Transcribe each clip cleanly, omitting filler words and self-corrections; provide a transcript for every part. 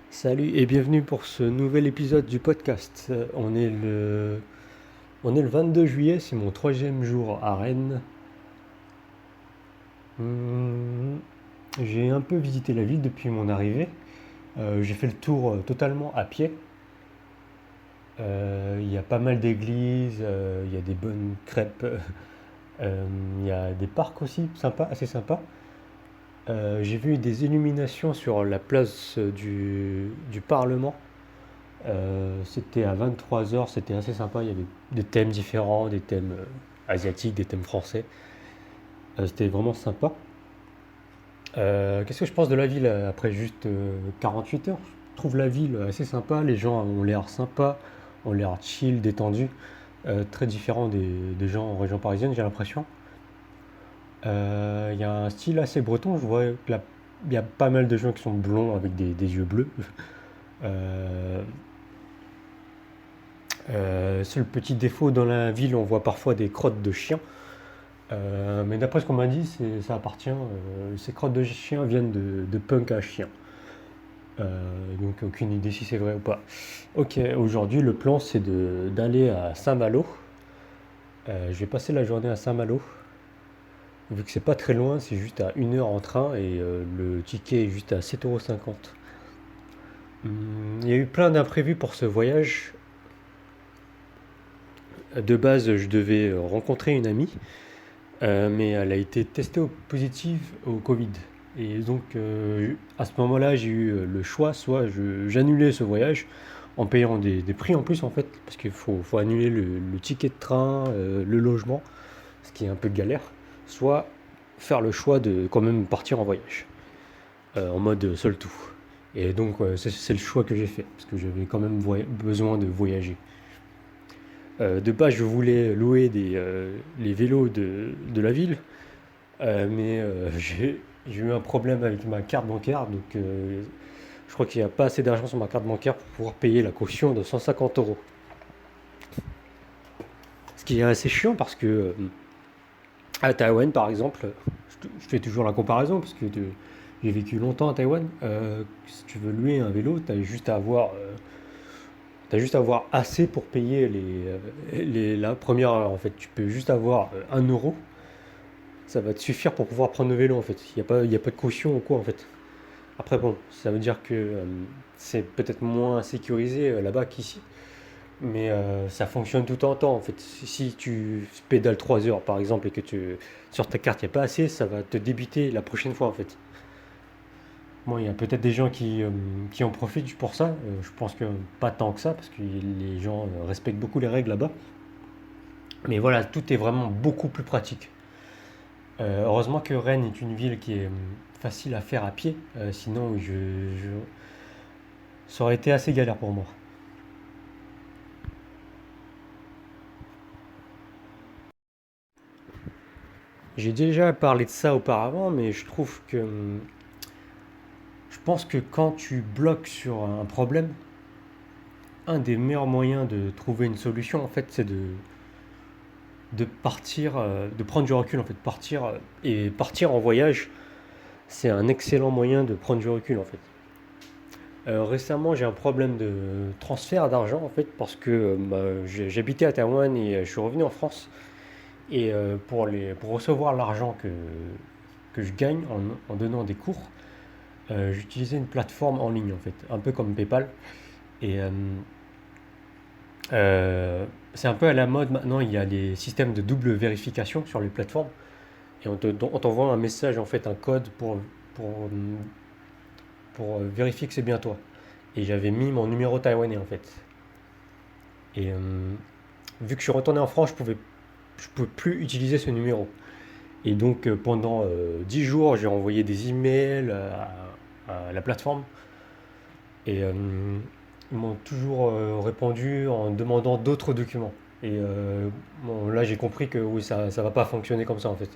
Salut et bienvenue pour ce nouvel épisode du podcast. On est le 22 juillet, c'est mon troisième jour à Rennes. Hum, j'ai un peu visité la ville depuis mon arrivée. J'ai fait le tour totalement à pied. Il y a pas mal d'églises, il y a des bonnes crêpes, il y a des parcs aussi sympas, assez sympas. J'ai vu des illuminations sur la place du Parlement. C'était à 23 h, c'était assez sympa. Il y avait des thèmes différents, des thèmes asiatiques, des thèmes français. C'était vraiment sympa. Qu'est-ce que je pense de la ville après juste 48 heures? Je trouve la ville assez sympa. Les gens ont l'air sympas, ont l'air chill, détendus. Très différent des gens en région parisienne, j'ai l'impression. Il y a un style assez breton. Je vois que il y a pas mal de gens qui sont blonds avec des yeux bleus. Euh, Seul petit défaut dans la ville, on voit parfois des crottes de chiens. Mais d'après ce qu'on m'a dit, ça appartient. Ces crottes de chiens viennent de punk à chiens. Donc aucune idée si c'est vrai ou pas. Ok, aujourd'hui le plan c'est d'aller à Saint-Malo. Je vais passer la journée à Saint-Malo. Vu que c'est pas très loin, c'est juste à 1 heure en train et le ticket est juste à 7,50 €. Il y a eu plein d'imprévus pour ce voyage. De base, je devais rencontrer une amie. Mais elle a été testée positive au Covid. Et donc, à ce moment-là, j'ai eu le choix, soit j'annulais ce voyage en payant des prix en plus, en fait, parce qu'il faut annuler le ticket de train, le logement, ce qui est un peu galère, soit faire le choix de quand même partir en voyage, en mode seul tout. Et donc, c'est le choix que j'ai fait, parce que j'avais quand même besoin de voyager. De base, je voulais louer les vélos de la ville. Mais j'ai eu un problème avec ma carte bancaire, donc je crois qu'il n'y a pas assez d'argent sur ma carte bancaire pour pouvoir payer la caution de 150 €. Ce qui est assez chiant parce que à Taïwan, par exemple, je fais toujours la comparaison parce que j'ai vécu longtemps à Taïwan. Si tu veux louer un vélo, t'as juste à avoir assez pour payer la première heure. En fait, tu peux juste avoir 1 €. Ça va te suffire pour pouvoir prendre le vélo en fait. Il y a pas de caution ou quoi en fait. Après, bon, ça veut dire que c'est peut-être moins sécurisé là-bas qu'ici, mais ça fonctionne tout en temps. En fait, si tu pédales 3 heures par exemple et que sur ta carte il n'y a pas assez, ça va te débiter la prochaine fois en fait. Bon, il y a peut-être des gens qui en profitent pour ça. Je pense que pas tant que ça, parce que les gens respectent beaucoup les règles là-bas. Mais voilà, tout est vraiment beaucoup plus pratique. Heureusement que Rennes est une ville qui est facile à faire à pied, sinon ça aurait été assez galère pour moi. J'ai déjà parlé de ça auparavant, mais je trouve que je pense que quand tu bloques sur un problème, un des meilleurs moyens de trouver une solution, en fait, c'est de partir, de prendre du recul, en fait, et partir en voyage, c'est un excellent moyen de prendre du recul, en fait. Récemment, j'ai un problème de transfert d'argent, en fait, parce que j'habitais à Taïwan et je suis revenu en France. Et pour recevoir l'argent que je gagne en donnant des cours, j'utilisais une plateforme en ligne en fait, un peu comme PayPal. Et c'est un peu à la mode maintenant, il y a des systèmes de double vérification sur les plateformes. Et on t'envoie un message, en fait, un code pour, vérifier que c'est bien toi. Et j'avais mis mon numéro taïwanais en fait. Et vu que je suis retourné en France, je pouvais plus utiliser ce numéro. Et donc pendant 10 jours, j'ai envoyé des emails à la plateforme et ils m'ont toujours répondu en demandant d'autres documents. Et bon, là, j'ai compris que oui, ça va pas fonctionner comme ça en fait.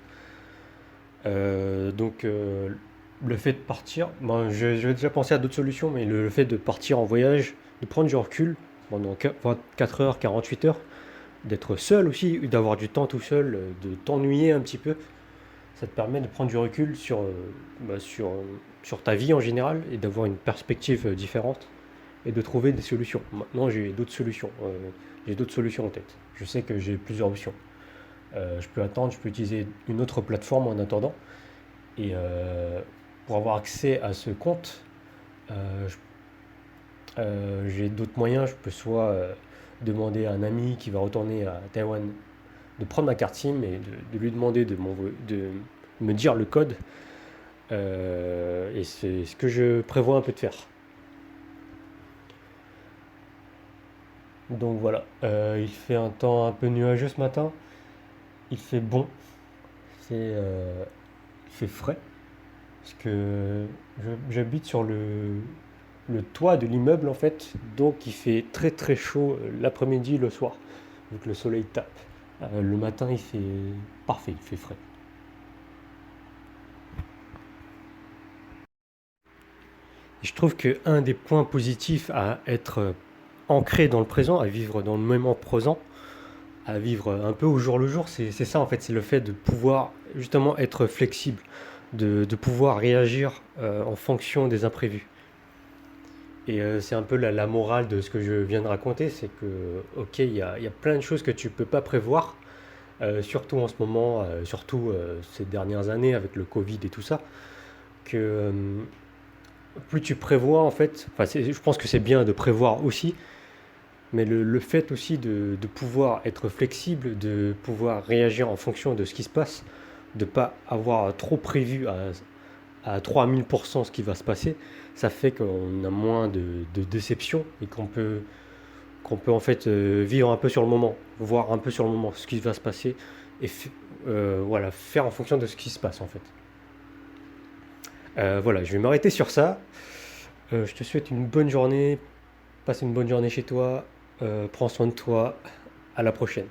Donc le fait de partir, bon, j'ai déjà pensé à d'autres solutions, mais le fait de partir en voyage, de prendre du recul pendant 24 heures, 48 heures, d'être seul aussi, d'avoir du temps tout seul, de t'ennuyer un petit peu, ça te permet de prendre du recul sur sur ta vie en général et d'avoir une perspective différente et de trouver des solutions. Maintenant, j'ai d'autres solutions en tête. Je sais que j'ai plusieurs options. Je peux attendre, je peux utiliser une autre plateforme en attendant. Et pour avoir accès à ce compte, euh, je- j'ai d'autres moyens. Je peux soit demander à un ami qui va retourner à Taïwan de prendre ma carte SIM et de lui demander de me dire le code. Et c'est ce que je prévois un peu de faire. Donc voilà. Il fait un temps un peu nuageux ce matin. Il fait bon. Il fait frais. Parce que j'habite sur le toit de l'immeuble en fait. Donc il fait très très chaud l'après-midi, le soir. Vu que le soleil tape. Le matin il fait parfait, il fait frais. Et je trouve que un des points positifs à être ancré dans le présent, à vivre dans le moment présent, à vivre un peu au jour le jour, c'est ça en fait, c'est le fait de pouvoir justement être flexible, de pouvoir réagir en fonction des imprévus. Et c'est un peu la morale de ce que je viens de raconter, c'est que, ok, il y a plein de choses que tu peux pas prévoir, surtout en ce moment, surtout ces dernières années avec le Covid et tout ça, que plus tu prévois en fait, enfin je pense que c'est bien de prévoir aussi, mais le fait aussi de pouvoir être flexible, de pouvoir réagir en fonction de ce qui se passe, de ne pas avoir trop prévu à 3000% ce qui va se passer, ça fait qu'on a moins de déception et qu'on peut en fait vivre un peu sur le moment, voir un peu sur le moment ce qui va se passer et voilà, faire en fonction de ce qui se passe en fait. Voilà, je vais m'arrêter sur ça. Je te souhaite une bonne journée, passe une bonne journée chez toi, prends soin de toi, à la prochaine.